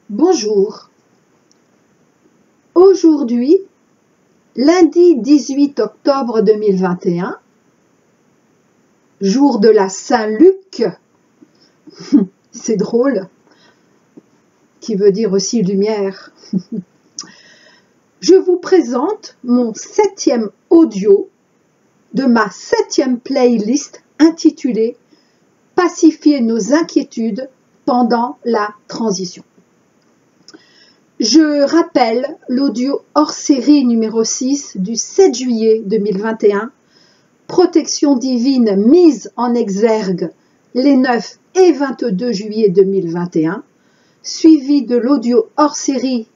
Bonjour. Aujourd'hui, lundi 18 octobre 2021, jour de la Saint-Luc, c'est drôle, qui veut dire aussi lumière. Je vous présente mon 7e audio de ma 7e playlist intitulée « Pacifier nos inquiétudes pendant la transition ». Je rappelle l'audio hors série numéro 6 du 7 juillet 2021, Protection divine mise en exergue les 9 et 22 juillet 2021, suivi de l'audio hors série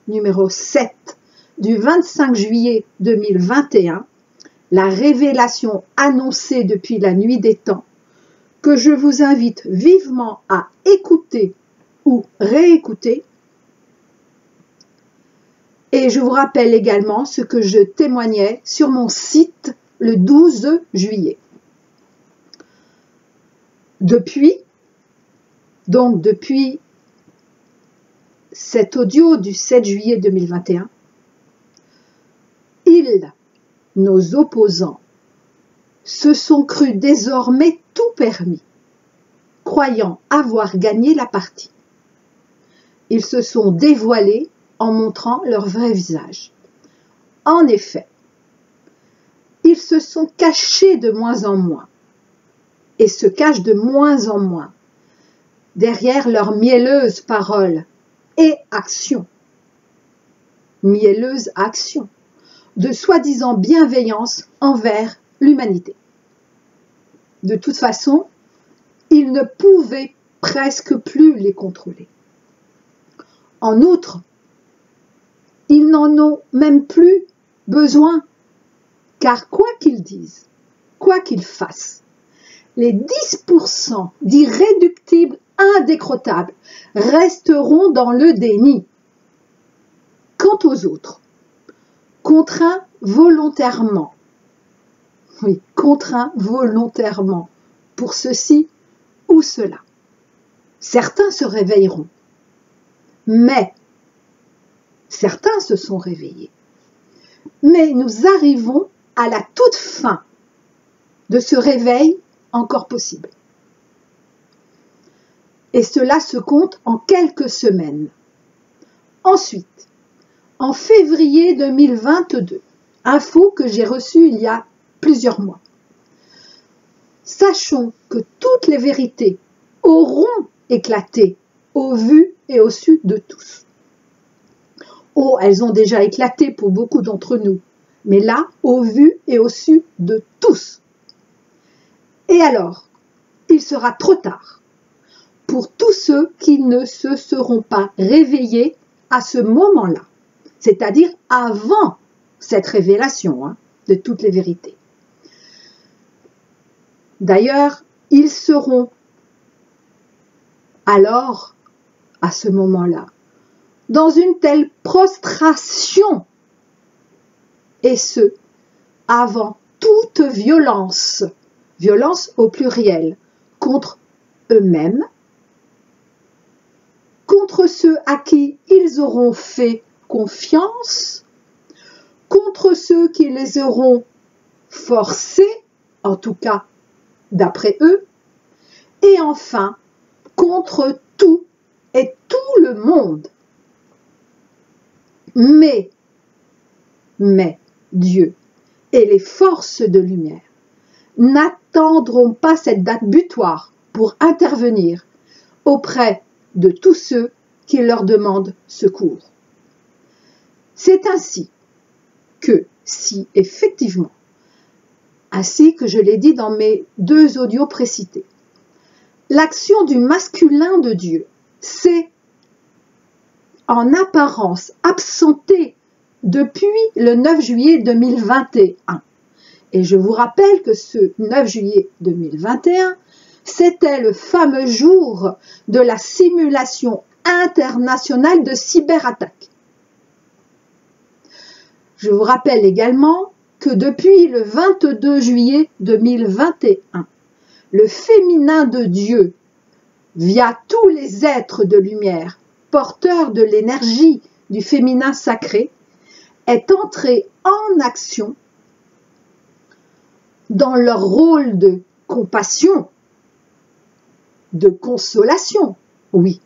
numéro 7 du 25 juillet 2021, la révélation annoncée depuis la nuit des temps, que je vous invite vivement à écouter ou réécouter. Et je vous rappelle également ce que je témoignais sur mon site le 12 juillet. Depuis cet audio du 7 juillet 2021, nos opposants, se sont crus désormais tout permis, croyant avoir gagné la partie. Ils se sont dévoilés en montrant leur vrai visage. En effet, ils se sont cachés de moins en moins et se cachent de moins en moins derrière leurs mielleuses paroles et actions. Mielleuse action de soi-disant bienveillance envers l'humanité. De toute façon, ils ne pouvaient presque plus les contrôler. En outre, ils n'en ont même plus besoin, car quoi qu'ils disent, quoi qu'ils fassent, les 10% d'irréductibles indécrottables resteront dans le déni. Quant aux autres, contraints volontairement pour ceci ou cela, certains se réveilleront, mais certains se sont réveillés. Mais nous arrivons à la toute fin de ce réveil encore possible. Et cela se compte en quelques semaines. Ensuite, en février 2022, info que j'ai reçue il y a plusieurs mois. Sachons que toutes les vérités auront éclaté au vu et au su de tous. Oh, elles ont déjà éclaté pour beaucoup d'entre nous, mais là, au vu et au su de tous. Et alors, il sera trop tard pour tous ceux qui ne se seront pas réveillés à ce moment-là, c'est-à-dire avant cette révélation de toutes les vérités. D'ailleurs, ils seront alors, à ce moment-là, dans une telle prostration, et ce, avant toute violence, violence au pluriel, contre eux-mêmes, contre ceux à qui ils auront fait confiance, contre ceux qui les auront forcés, en tout cas d'après eux, et enfin contre tout et tout le monde. Mais Dieu et les forces de lumière n'attendront pas cette date butoir pour intervenir auprès de tous ceux qui leur demandent secours. C'est ainsi que, si effectivement, ainsi que je l'ai dit dans mes 2 audios précités, l'action du masculin de Dieu s'est en apparence absentée depuis le 9 juillet 2021. Et je vous rappelle que ce 9 juillet 2021, c'était le fameux jour de la simulation internationale de cyberattaque. Je vous rappelle également que depuis le 22 juillet 2021, le féminin de Dieu, via tous les êtres de lumière, porteur de l'énergie du féminin sacré, est entré en action dans leur rôle de compassion, de consolation, oui,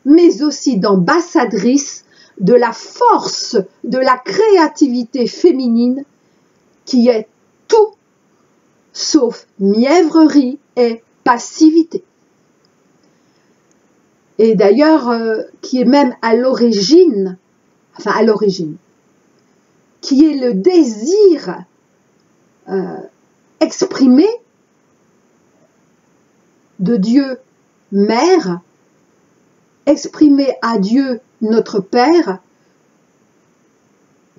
mais aussi d'ambassadrice de la force de la créativité féminine qui est tout sauf mièvrerie et passivité. Et d'ailleurs, qui est même à l'origine, qui est le désir exprimé de Dieu Mère, exprimé à Dieu notre Père,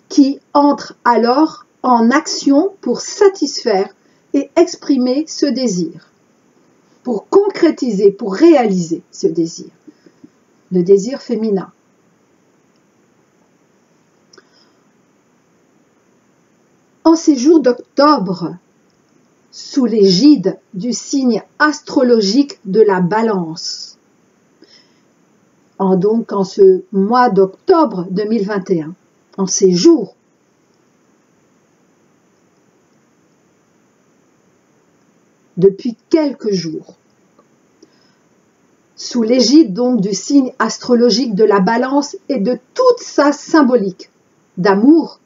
qui entre alors en action pour satisfaire et exprimer ce désir, pour concrétiser, pour réaliser ce désir, le désir féminin. En ces jours d'octobre, sous l'égide du signe astrologique de la Balance, donc en ce mois d'octobre 2021, en ces jours, depuis quelques jours, sous l'égide donc du signe astrologique de la Balance et de toute sa symbolique d'amour,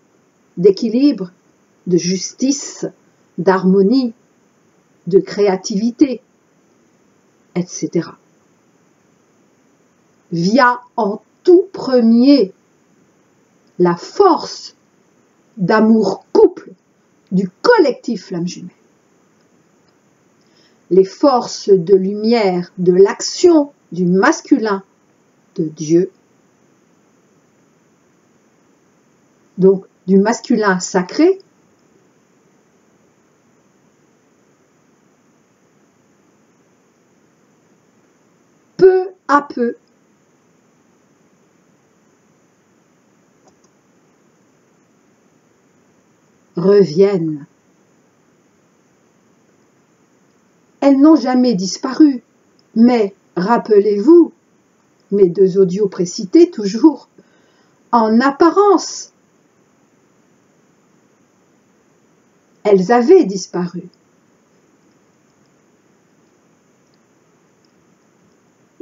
d'équilibre, de justice, d'harmonie, de créativité, etc. Via en tout premier la force d'amour couple du collectif Flamme Jumelle. Les forces de lumière de l'action du masculin de Dieu, donc du masculin sacré, peu à peu reviennent. Elles n'ont jamais disparu, mais rappelez-vous, mes deux audios précités toujours, en apparence, elles avaient disparu.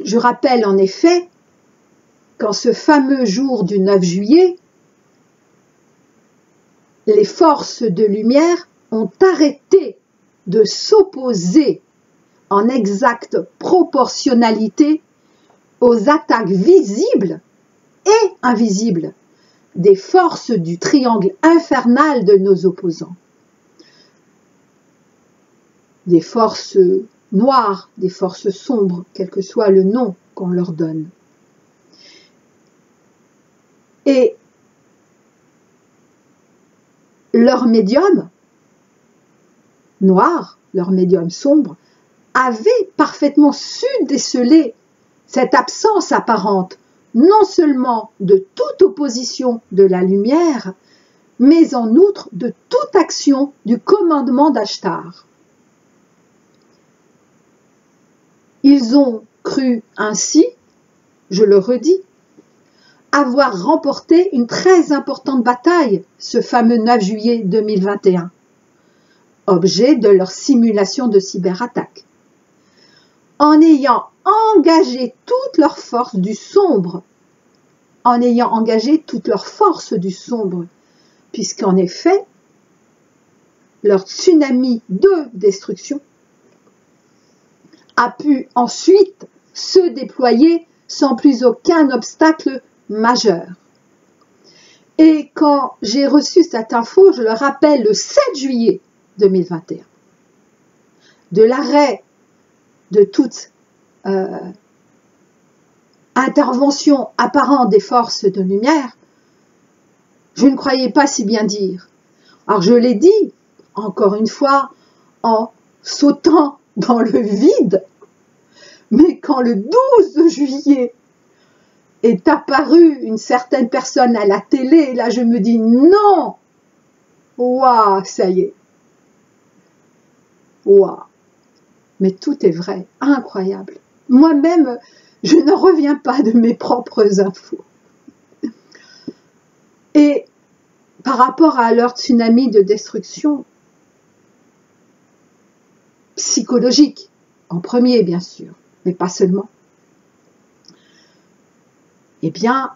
Je rappelle en effet qu'en ce fameux jour du 9 juillet, les forces de lumière ont arrêté de s'opposer en exacte proportionnalité aux attaques visibles et invisibles des forces du triangle infernal de nos opposants. Des forces noires, des forces sombres, quel que soit le nom qu'on leur donne. Et leur médium noir, leur médium sombre, avait parfaitement su déceler cette absence apparente, non seulement de toute opposition de la lumière, mais en outre de toute action du commandement d'Ashtar. Ils ont cru ainsi, je le redis, avoir remporté une très importante bataille ce fameux 9 juillet 2021, objet de leur simulation de cyberattaque, en ayant engagé toute leur force du sombre, puisqu'en effet, leur tsunami de destruction a pu ensuite se déployer sans plus aucun obstacle majeur. Et quand j'ai reçu cette info, je le rappelle, le 7 juillet 2021, de l'arrêt de toute intervention apparente des forces de lumière, je ne croyais pas si bien dire. Alors je l'ai dit, encore une fois, en sautant dans le vide, mais quand le 12 juillet est apparue une certaine personne à la télé, là je me dis non, waouh, ça y est, waouh, mais tout est vrai, incroyable. Moi-même, Je n'en reviens pas de mes propres infos. Et par rapport à leur tsunami de destruction psychologique, en premier bien sûr, mais pas seulement, eh bien,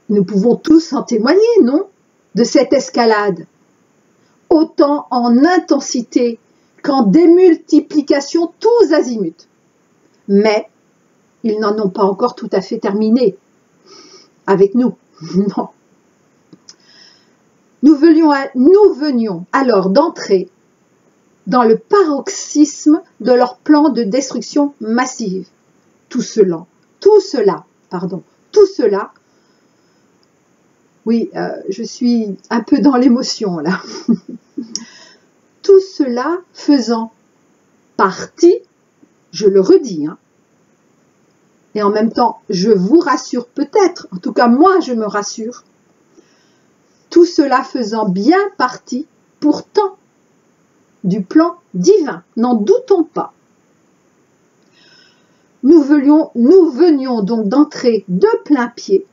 nous pouvons tous en témoigner, non? De cette escalade, autant en intensité qu'en démultiplication tous azimuts. Mais ils n'en ont pas encore tout à fait terminé avec nous. Non. Nous venions alors d'entrer dans le paroxysme de leur plan de destruction massive. Tout cela, oui, je suis un peu dans l'émotion là. Tout cela faisant partie, je le redis, et en même temps, je vous rassure peut-être, en tout cas moi je me rassure, tout cela faisant bien partie, pourtant, du plan divin, n'en doutons pas. Nous venions donc d'entrer de plein pied,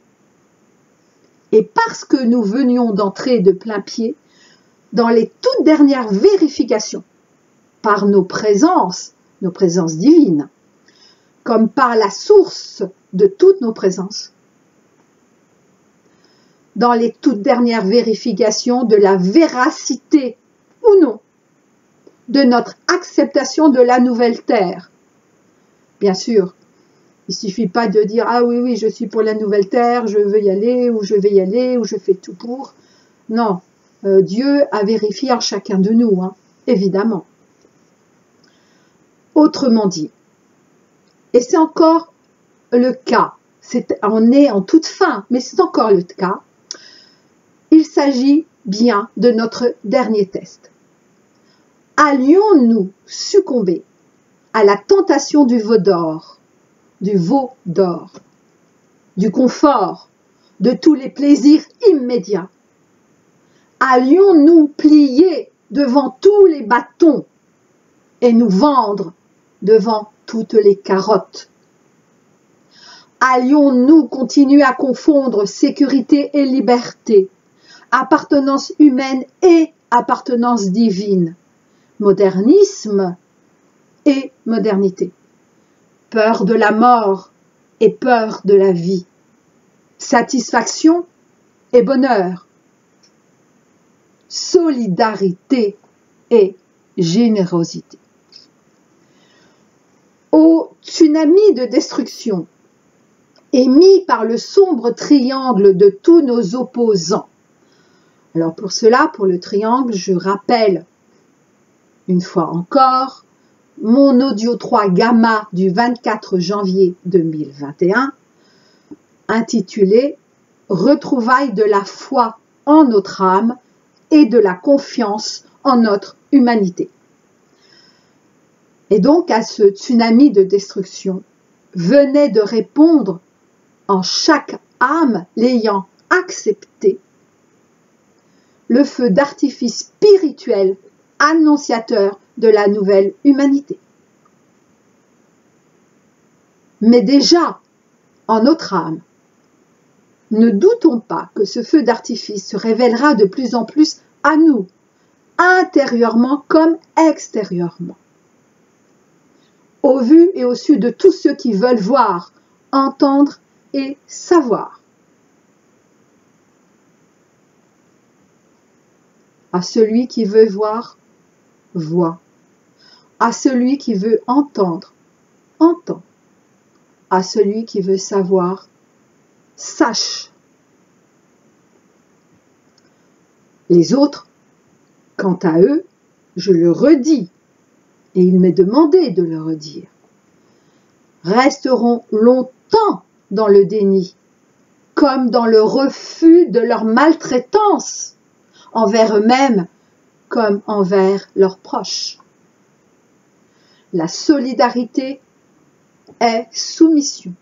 et parce que nous venions d'entrer de plein pied dans les toutes dernières vérifications par nos présences divines, comme par la source de toutes nos présences, dans les toutes dernières vérifications de la véracité ou non de notre acceptation de la nouvelle terre. Bien sûr, il ne suffit pas de dire « Ah oui, je suis pour la nouvelle terre, je veux y aller, ou je vais y aller, ou je fais tout pour. » Non, Dieu a vérifié en chacun de nous, évidemment. Autrement dit, et c'est encore le cas, on est en toute fin, mais c'est encore le cas, il s'agit bien de notre dernier test. Allions-nous succomber à la tentation du veau d'or, du confort, de tous les plaisirs immédiats? Allions-nous plier devant tous les bâtons et nous vendre devant toutes les carottes? Allions-nous continuer à confondre sécurité et liberté, appartenance humaine et appartenance divine, modernisme et modernité, peur de la mort et peur de la vie, satisfaction et bonheur, solidarité et générosité? Au tsunami de destruction émis par le sombre triangle de tous nos opposants. Alors pour cela, pour le triangle, je rappelle une fois encore mon audio 3 gamma du 24 janvier 2021 intitulé « Retrouvailles de la foi en notre âme et de la confiance en notre humanité ». Et donc à ce tsunami de destruction venait de répondre en chaque âme l'ayant accepté le feu d'artifice spirituel annonciateur de la nouvelle humanité. Mais déjà, en notre âme, ne doutons pas que ce feu d'artifice se révélera de plus en plus à nous, intérieurement comme extérieurement, au vu et au su de tous ceux qui veulent voir, entendre et savoir. À celui qui veut voir, voit. À celui qui veut entendre, entend. À celui qui veut savoir, sache. Les autres, quant à eux, je le redis, et il m'est demandé de le redire, resteront longtemps dans le déni, comme dans le refus de leur maltraitance, envers eux-mêmes comme envers leurs proches. La solidarité est soumission.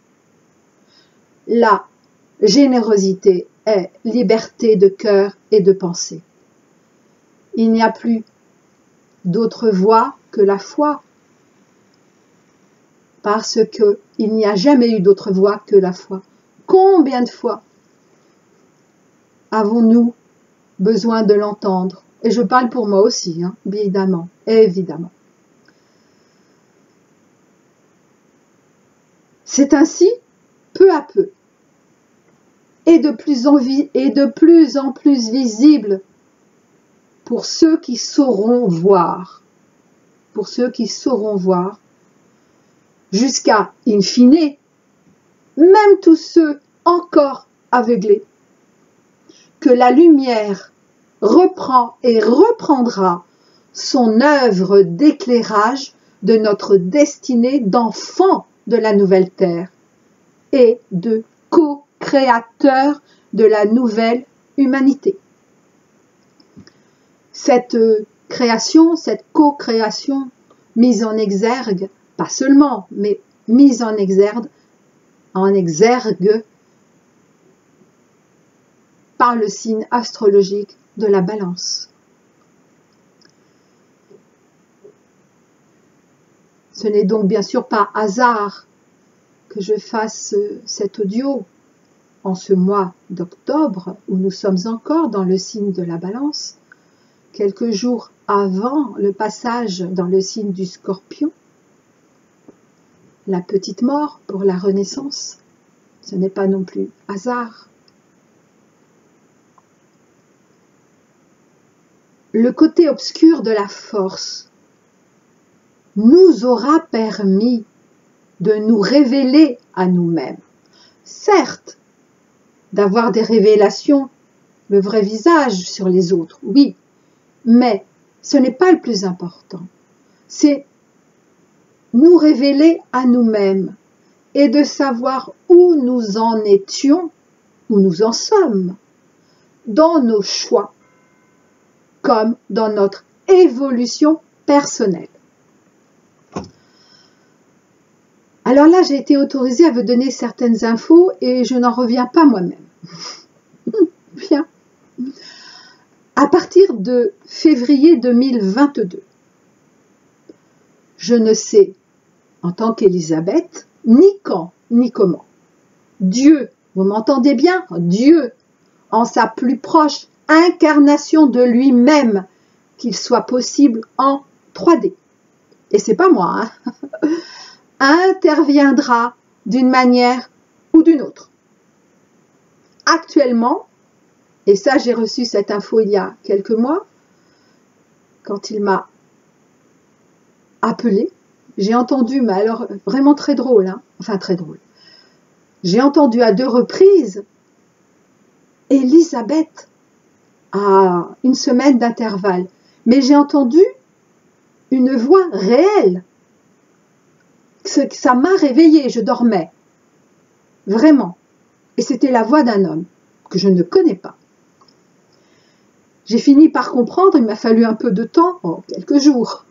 La générosité est liberté de cœur et de pensée. Il n'y a plus d'autre voie que la foi. parce qu'il n'y a jamais eu d'autre voie que la foi. Combien de fois avons-nous besoin de l'entendre? Et je parle pour moi aussi, hein, évidemment, évidemment. C'est ainsi, peu à peu, et de plus en plus visible pour ceux qui sauront voir. Pour ceux qui sauront voir, jusqu'à, in fine, même tous ceux encore aveuglés, que la lumière reprend et reprendra son œuvre d'éclairage de notre destinée d'enfant de la nouvelle terre et de co-créateur de la nouvelle humanité. Cette création, cette co-création mise en exergue, pas seulement, mais mise en exergue par le signe astrologique de la Balance. Ce n'est donc bien sûr pas hasard que je fasse cet audio en ce mois d'octobre où nous sommes encore dans le signe de la Balance, quelques jours avant le passage dans le signe du Scorpion, la petite mort pour la renaissance. Ce n'est pas non plus hasard. Le côté obscur de la force nous aura permis de nous révéler à nous-mêmes. Certes, d'avoir des révélations, le vrai visage sur les autres, oui, mais ce n'est pas le plus important. C'est nous révéler à nous-mêmes et de savoir où nous en étions, où nous en sommes, dans nos choix, comme dans notre évolution personnelle. Alors là, j'ai été autorisée à vous donner certaines infos et je n'en reviens pas moi-même. Bien. À partir de février 2022, je ne sais, en tant qu'Élisabeth, ni quand, ni comment. Dieu, vous m'entendez bien? Dieu, en sa plus proche incarnation de lui-même, qu'il soit possible en 3D. Et c'est pas moi, hein, interviendra d'une manière ou d'une autre. Actuellement, et ça j'ai reçu cette info il y a quelques mois, quand il m'a appelé, j'ai entendu, mais alors vraiment très drôle, hein, enfin très drôle, j'ai entendu à 2 reprises Élisabeth à 1 semaine d'intervalle, mais j'ai entendu une voix réelle. Ça m'a réveillée, je dormais, vraiment, et c'était la voix d'un homme que je ne connais pas. J'ai fini par comprendre, il m'a fallu un peu de temps, quelques jours,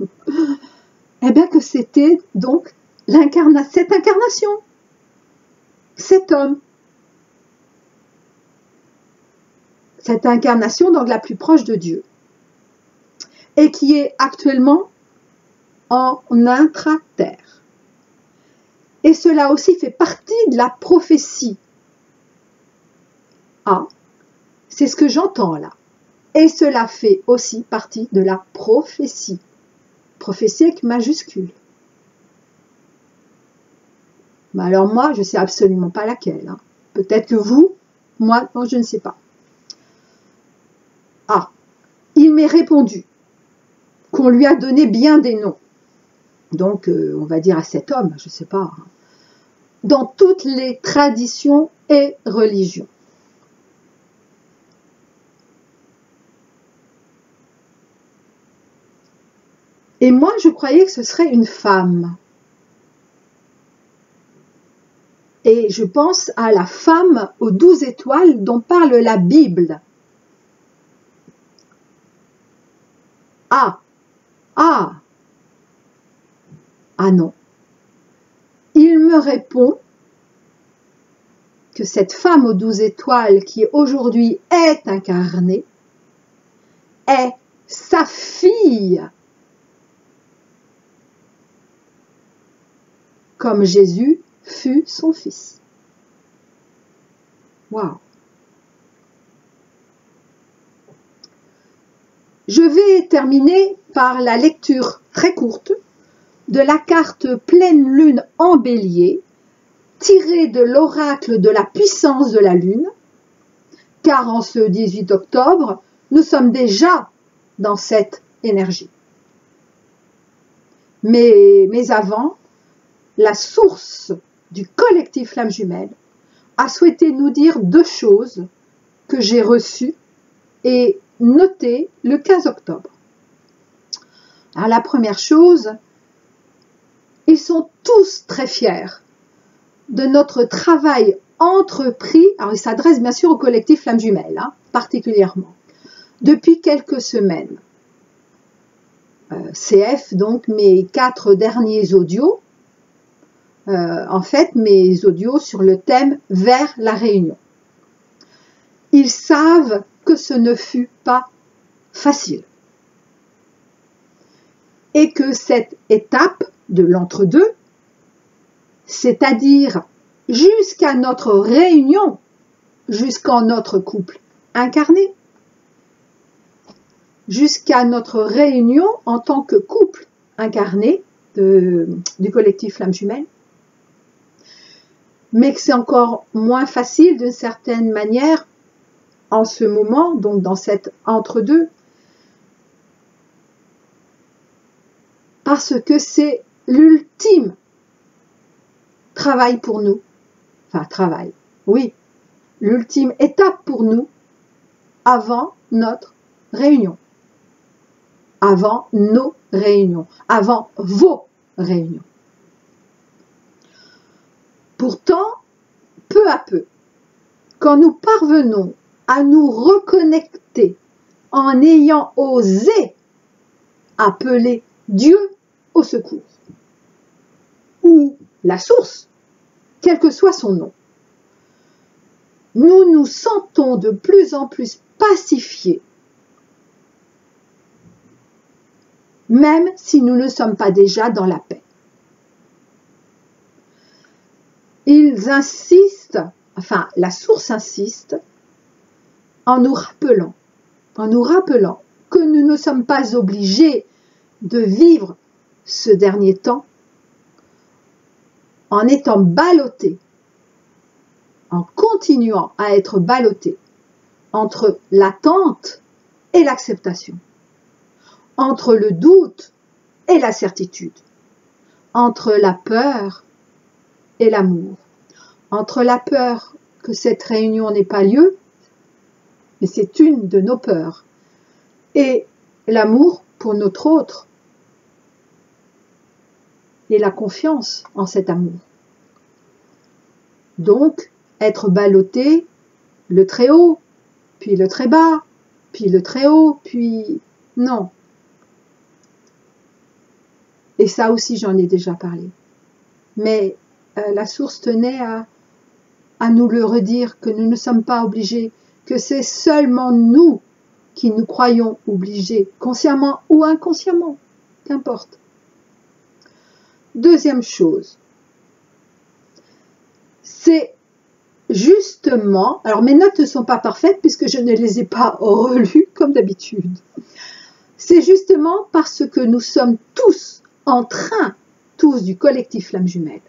eh bien que c'était donc cette incarnation, cet homme, cette incarnation donc la plus proche de Dieu, et qui est actuellement en intra-terre. Et cela aussi fait partie de la prophétie. Ah, c'est ce que j'entends là. Et cela fait aussi partie de la prophétie. Prophétie avec majuscule. Mais alors moi, je ne sais absolument pas laquelle. Hein. Peut-être que vous, moi, non, je ne sais pas. Ah, il m'est répondu qu'on lui a donné bien des noms. Donc, on va dire à cet homme, je ne sais pas, hein, dans toutes les traditions et religions. Et moi, je croyais que ce serait une femme. Et je pense à la femme aux 12 étoiles dont parle la Bible. Ah non. Il me répond que cette femme aux 12 étoiles qui aujourd'hui est incarnée est sa fille. comme Jésus fut son Fils. Waouh! Je vais terminer par la lecture très courte de la carte pleine lune en bélier, tirée de l'oracle de la puissance de la lune, car en ce 18 octobre, nous sommes déjà dans cette énergie. Mais avant, la source du collectif Flamme Jumelle a souhaité nous dire deux choses que j'ai reçues et notées le 15 octobre. Alors, la première chose, ils sont tous très fiers de notre travail entrepris, alors il s'adresse bien sûr au collectif Flamme Jumelle, particulièrement, depuis quelques semaines. CF, donc mes 4 derniers audios, en fait mes audios sur le thème vers la réunion. Ils savent que ce ne fut pas facile et que cette étape de l'entre-deux, c'est-à-dire jusqu'à notre réunion, jusqu'en notre couple incarné, jusqu'à notre réunion en tant que couple incarné du collectif Flamme Jumelle, mais que c'est encore moins facile d'une certaine manière en ce moment, donc dans cet entre-deux, parce que c'est l'ultime travail pour nous, enfin travail, oui, l'ultime étape pour nous avant notre réunion. Avant nos réunions, avant vos réunions. Pourtant, peu à peu, quand nous parvenons à nous reconnecter en ayant osé appeler Dieu au secours, ou la source, quel que soit son nom, nous nous sentons de plus en plus pacifiés, même si nous ne sommes pas déjà dans la paix. Ils insistent, enfin la source insiste, en nous rappelant que nous ne sommes pas obligés de vivre ce dernier temps en étant ballottés, en continuant à être ballottés entre l'attente et l'acceptation, entre le doute et la certitude, entre la peur et l'amour, entre la peur que cette réunion n'ait pas lieu, mais c'est une de nos peurs, et l'amour pour notre autre, et la confiance en cet amour. Donc, être ballotté, le très haut, puis le très bas, puis le très haut, puis non. Et ça aussi, j'en ai déjà parlé. Mais la source tenait à nous le redire, que nous ne sommes pas obligés, que c'est seulement nous qui nous croyons obligés, consciemment ou inconsciemment, qu'importe. Deuxième chose, c'est justement, alors mes notes ne sont pas parfaites puisque je ne les ai pas relues comme d'habitude, c'est justement parce que nous sommes tous en train, tous du collectif Flamme Jumelle,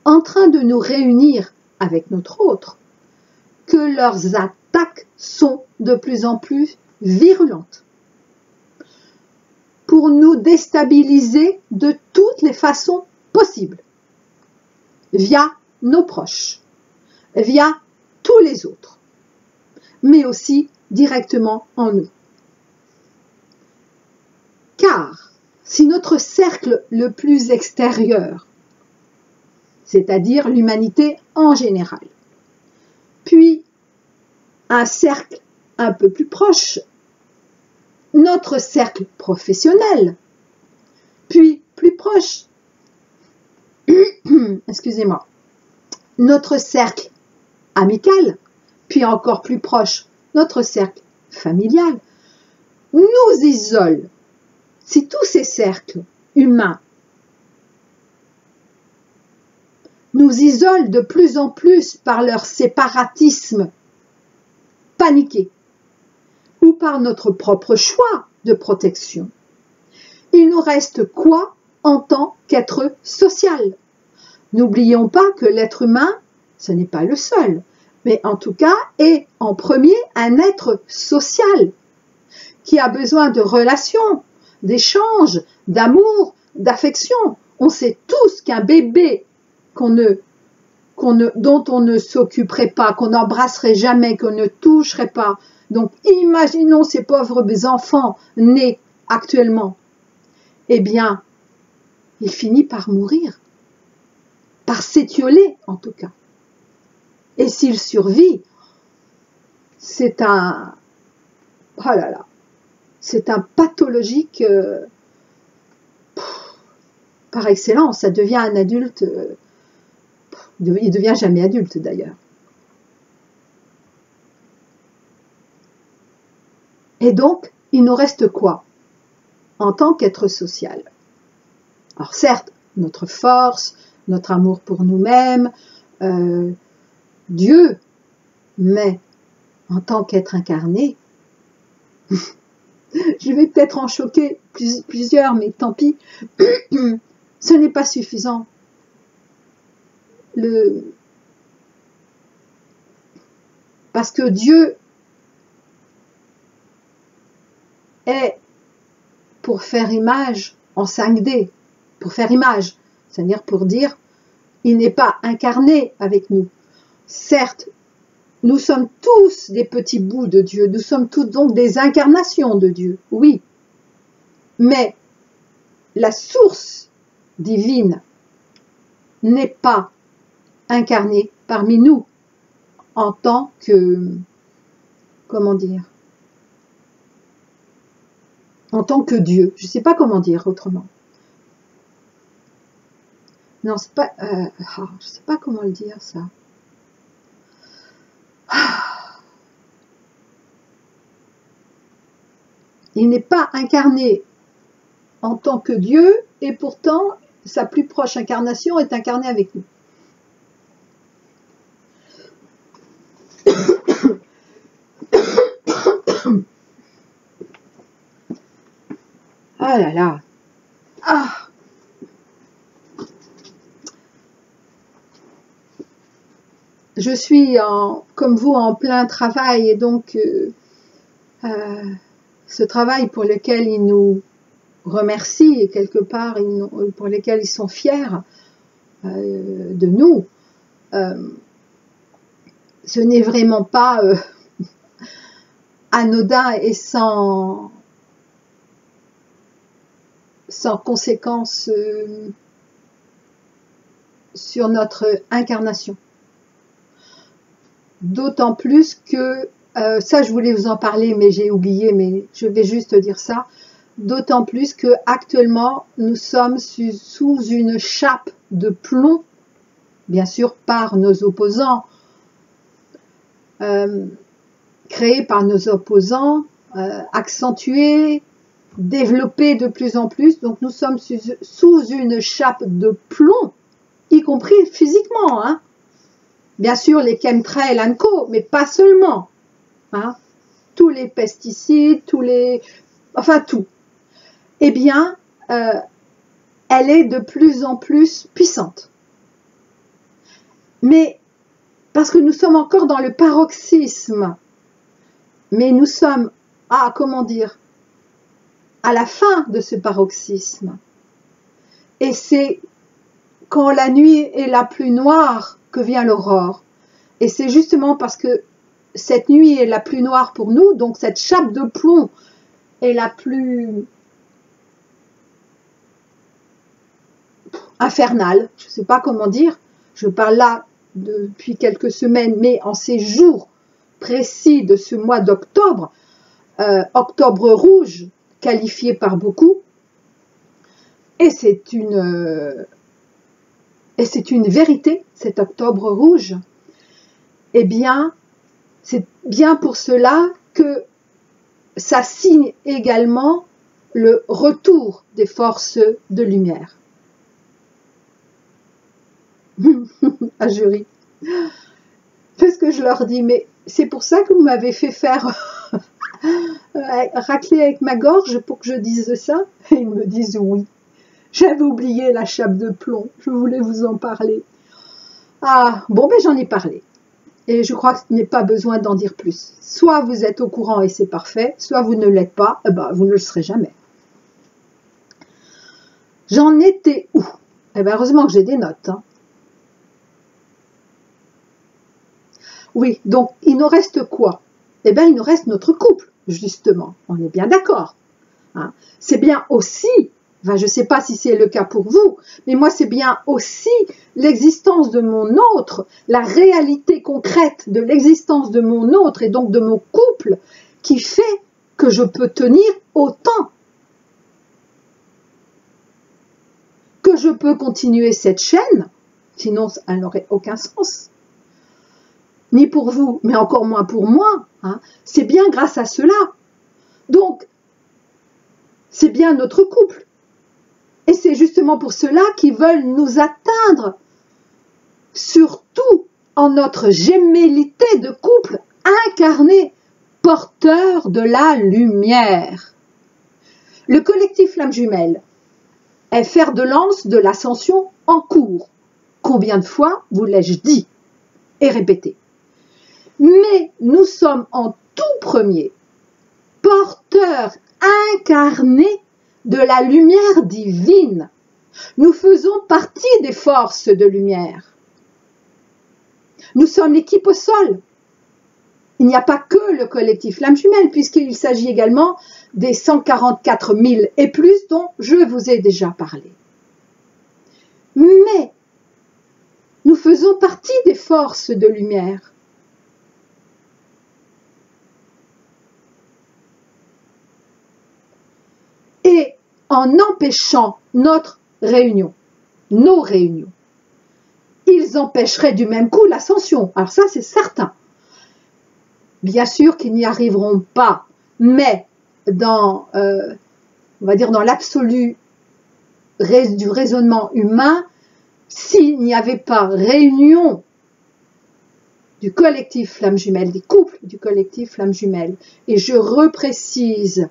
en train de nous réunir avec notre autre, que leurs attaques sont de plus en plus virulentes pour nous déstabiliser de toutes les façons possibles, via nos proches, via tous les autres, mais aussi directement en nous. Car si notre cercle le plus extérieur, c'est-à-dire l'humanité en général, puis un cercle un peu plus proche, notre cercle professionnel, puis plus proche, excusez-moi, notre cercle amical, puis encore plus proche, notre cercle familial, nous isole. Si tous ces cercles humains nous isolent de plus en plus par leur séparatisme paniqué ou par notre propre choix de protection. Il nous reste quoi en tant qu'être social? N'oublions pas que l'être humain, ce n'est pas le seul, mais en tout cas est en premier un être social qui a besoin de relations, d'échanges, d'amour, d'affection. On sait tous qu'un bébé dont on ne s'occuperait pas, qu'on n'embrasserait jamais, qu'on ne toucherait pas. Donc imaginons ces pauvres enfants nés actuellement. Eh bien, il finit par mourir, par s'étioler en tout cas. Et s'il survit, c'est un... Oh là là, c'est un pathologique par excellence. Ça devient un adulte, il ne devient jamais adulte d'ailleurs. Et donc, il nous reste quoi en tant qu'être social? Alors certes, notre force, notre amour pour nous-mêmes, Dieu, mais en tant qu'être incarné, je vais peut-être en choquer plusieurs, mais tant pis, ce n'est pas suffisant. Parce que Dieu est pour faire image en 5D, pour faire image, c'est-à-dire pour dire, il n'est pas incarné avec nous. Certes, nous sommes tous des petits bouts de Dieu, nous sommes tous donc des incarnations de Dieu, oui. Mais la source divine n'est pas incarnée parmi nous en tant que, comment dire, en tant que Dieu. Je ne sais pas comment dire autrement. Non, c'est pas, je ne sais pas comment le dire ça. Il n'est pas incarné en tant que Dieu et pourtant sa plus proche incarnation est incarnée avec nous. Ah là là. Ah. Je suis comme vous en plein travail et donc ce travail pour lequel ils nous remercient et quelque part pour lequel ils sont fiers de nous, ce n'est vraiment pas anodin et sans conséquence sur notre incarnation. D'autant plus que, ça je voulais vous en parler mais j'ai oublié, mais je vais juste dire ça, d'autant plus que actuellement nous sommes sous une chape de plomb, bien sûr par nos opposants, créée par nos opposants, accentuée, développée de plus en plus, donc nous sommes sous une chape de plomb, y compris physiquement, hein. Bien sûr, les chemtrails and co, mais pas seulement. Hein. Tous les pesticides, enfin tout. Eh bien, elle est de plus en plus puissante. Mais, parce que nous sommes encore dans le paroxysme, mais nous sommes, comment dire, à la fin de ce paroxysme. Et c'est quand la nuit est la plus noire que vient l'aurore. Et c'est justement parce que cette nuit est la plus noire pour nous, donc cette chape de plomb est la plus infernale, je ne sais pas comment dire, je parle là depuis quelques semaines, mais en ces jours précis de ce mois d'octobre, octobre rouge, qualifié par beaucoup, et c'est une vérité, cet octobre rouge, eh bien, c'est bien pour cela que ça signe également le retour des forces de lumière. à jury. Parce que je leur dis, mais c'est pour ça que vous m'avez fait faire racler avec ma gorge pour que je dise ça? Et ils me disent oui. J'avais oublié la chape de plomb, je voulais vous en parler. Ah, bon, ben j'en ai parlé. Et je crois qu'il n'est pas besoin d'en dire plus. Soit vous êtes au courant et c'est parfait, soit vous ne l'êtes pas, eh ben, vous ne le serez jamais. J'en étais où? Eh ben, heureusement que j'ai des notes. Hein. Oui, donc il nous reste quoi? Eh bien, il nous reste notre couple, justement. On est bien d'accord. Hein. C'est bien aussi, enfin, je ne sais pas si c'est le cas pour vous, mais moi, c'est bien aussi l'existence de mon autre, la réalité concrète de l'existence de mon autre et donc de mon couple qui fait que je peux tenir autant. Que je peux continuer cette chaîne, sinon elle n'aurait aucun sens. Ni pour vous, mais encore moins pour moi. Hein. C'est bien grâce à cela. Donc, c'est bien notre couple. Et c'est justement pour cela qu'ils veulent nous atteindre, surtout en notre gémellité de couple incarné, porteur de la lumière. Le collectif Flamme Jumelle est fer de lance de l'ascension en cours. Combien de fois vous l'ai-je dit et répété? Mais nous sommes en tout premier porteurs incarnés de la lumière divine. Nous faisons partie des forces de lumière. Nous sommes l'équipe au sol. Il n'y a pas que le collectif Flamme Jumelle, puisqu'il s'agit également des 144 000 et plus dont je vous ai déjà parlé. Mais nous faisons partie des forces de lumière. Et en empêchant notre réunion, nos réunions, ils empêcheraient du même coup l'ascension. Alors ça, c'est certain. Bien sûr qu'ils n'y arriveront pas, mais dans, on va dire dans l'absolu du raisonnement humain, s'il n'y avait pas réunion du collectif Flamme Jumelle, des couples du collectif Flamme Jumelle, et je reprécise,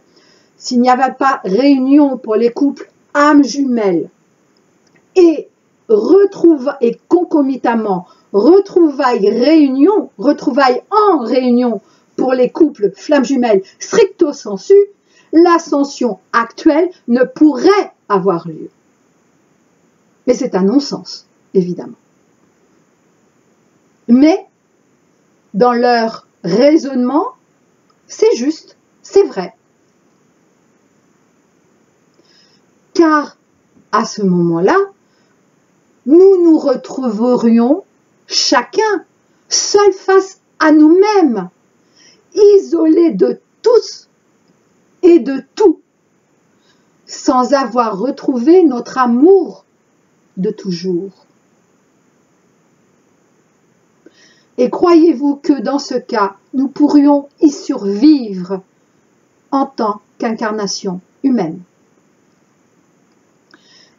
s'il n'y avait pas réunion pour les couples âmes jumelles et concomitamment retrouvailles en réunion pour les couples flammes jumelles stricto sensu, l'ascension actuelle ne pourrait avoir lieu. Mais c'est un non-sens, évidemment. Mais dans leur raisonnement, c'est juste, c'est vrai. Car à ce moment-là, nous nous retrouverions chacun seul face à nous-mêmes, isolés de tous et de tout, sans avoir retrouvé notre amour de toujours. Et croyez-vous que dans ce cas, nous pourrions y survivre en tant qu'incarnation humaine?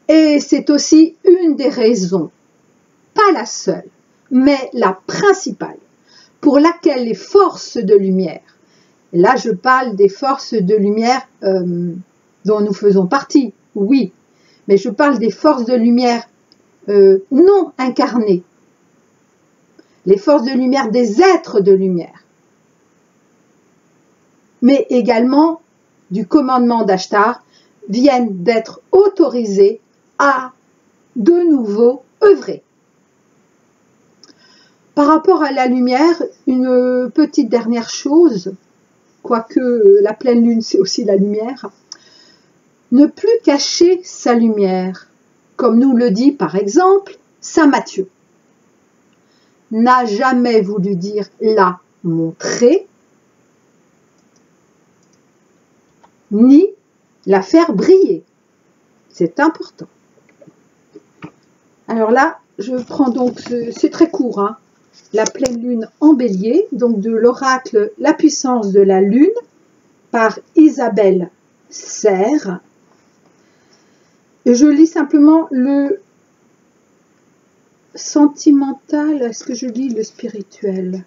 Et c'est aussi une des raisons, pas la seule, mais la principale, pour laquelle les forces de lumière, et là je parle des forces de lumière dont nous faisons partie, oui, mais je parle des forces de lumière non incarnées, les forces de lumière des êtres de lumière, mais également du commandement d'Ashtar, viennent d'être autorisées à de nouveau œuvrer. Par rapport à la lumière, une petite dernière chose, quoique la pleine lune c'est aussi la lumière, ne plus cacher sa lumière, comme nous le dit par exemple saint Matthieu, n'a jamais voulu dire la montrer, ni la faire briller. C'est important. Alors là, je prends donc, c'est très court, hein, la pleine lune en bélier, donc de l'oracle La puissance de la lune, par Isabelle Serre. Et je lis simplement sentimental, est-ce que je lis le spirituel?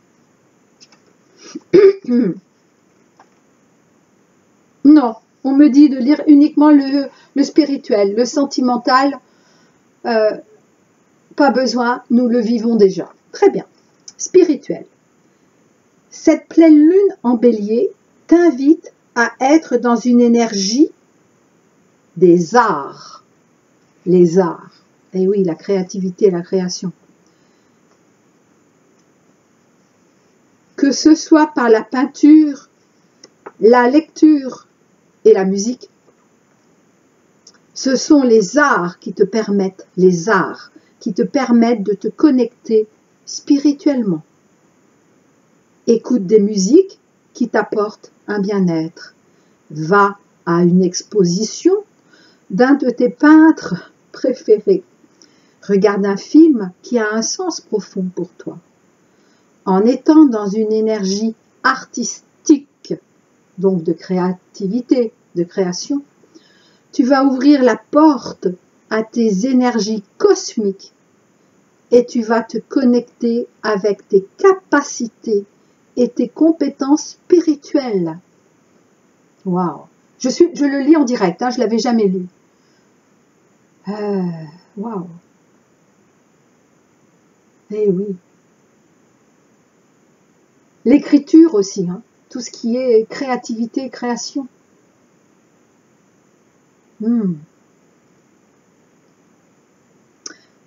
Non, on me dit de lire uniquement le spirituel. Le sentimental, pas besoin, nous le vivons déjà. Très bien. Spirituel. Cette pleine lune en bélier t'invite à être dans une énergie des arts. Les arts. Eh oui, la créativité, la création. Que ce soit par la peinture, la lecture et la musique, ce sont les arts qui te permettent, de te connecter spirituellement. Écoute des musiques qui t'apportent un bien-être. Va à une exposition d'un de tes peintres préférés. Regarde un film qui a un sens profond pour toi. En étant dans une énergie artistique, donc de créativité, de création, tu vas ouvrir la porte à tes énergies cosmiques et tu vas te connecter avec tes capacités et tes compétences spirituelles. Waouh! Je le lis en direct, hein, je ne l'avais jamais lu. Waouh! Eh oui. L'écriture aussi, hein, tout ce qui est créativité, création.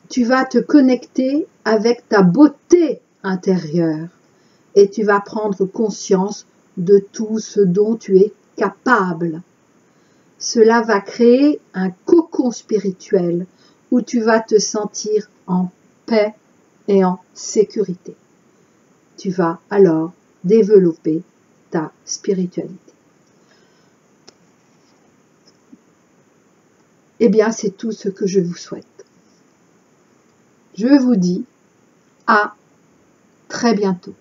Tu vas te connecter avec ta beauté intérieure et tu vas prendre conscience de tout ce dont tu es capable. Cela va créer un cocon spirituel où tu vas te sentir en paix et en sécurité. Tu vas alors développer ta spiritualité. Eh bien, c'est tout ce que je vous souhaite. Je vous dis à très bientôt.